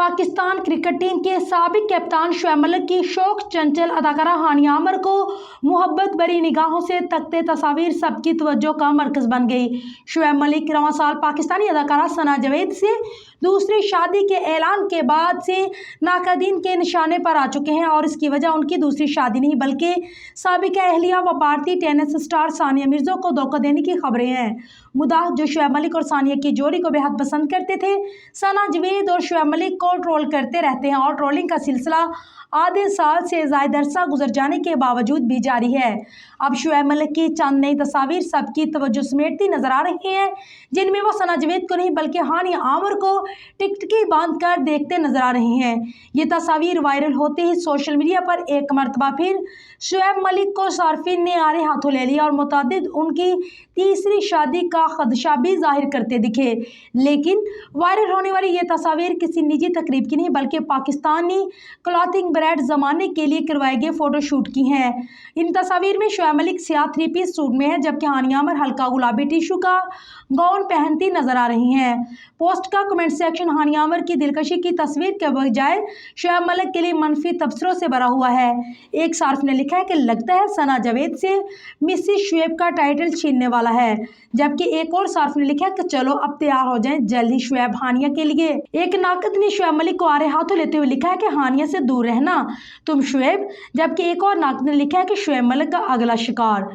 Pakistan cricket team के साबिक कप्तान शुएब मलिक की शौक चंचल अदाकारा हानिया आमिर को मोहब्बत भरी निगाहों से तकते तस्वीर सबकी तवज्जो का मरकज बन गई। शुएब मलिक रवां साल पाकिस्तानी अदाकारा सना जावेद से दूसरी शादी के ऐलान के बाद से नाकदीन के निशाने पर आ चुके हैं और इसकी वजह उनकी दूसरी शादी नहीं बल्कि साबिक अहलिया व भारतीय टेनिस स्टार सानिया मिर्जा को धोखा देने की खबरें हैं। मुद्दा जो शुएब मलिक और सानिया की जोड़ी को बेहद पसंद करते थे, सना जावेद और शुएब मलिक को ट्रोल करते रहते हैं और ट्रोलिंग का सिलसिला आधे साल से ज़ायद अरसा गुजर जाने के बावजूद भी जारी है। अब शुएब मलिक की चंद नई तस्वीर सबकी तवज्जो समेटती नजर आ रही हैं, जिनमें वो सना जावेद को नहीं बल्कि हानिया आमिर को टिकटकी बांध कर देखते नजर आ रही हैं। ये तस्वीर वायरल होते ही सोशल मीडिया पर एक मरतबा फिर शुएब मलिक को सार्फिन ने आड़े हाथों ले लिया और मुतअद्दिद उनकी तीसरी शादी का खदशा भी जाहिर करते दिखे। लेकिन वायरल होने वाली ये तस्वीर किसी निजी तकरीब की नहीं बल्कि पाकिस्तानी क्लॉथिंग ब्रांड ज़माने के लिए करवाए गए फोटोशूट की हैं। इन तस्वीर में शुएब मलिक सियाह 3 पीस सूट में है, जबकि हानिया आमिर हल्का गुलाबी टिशू का गाउन पहनती नजर आ रही हैं। पोस्ट का कमेंट सेक्शन हानिया आमिर की दिलकशी की तस्वीर के बजाय शुएब मलिक के लिए मनफी तबसरों से भरा हुआ है। एक सार्फ ने लिखा है कि लगता है सना जावेद से मिसिस शुएब का टाइटल छीनने वाला है, जबकि एक और सार्फ ने लिखा है कि चलो अब तैयार हो जाएं जल्द ही शुएब हानिया के लिए। एक नाकद ने शुएब मलिक को आड़े हाथों लेते हुए लिखा है कि हानिया से दूर रहना तुम शुएब, जबकि एक और नाकद ने लिखा है कि शुएब मलिक का अगला शिकार।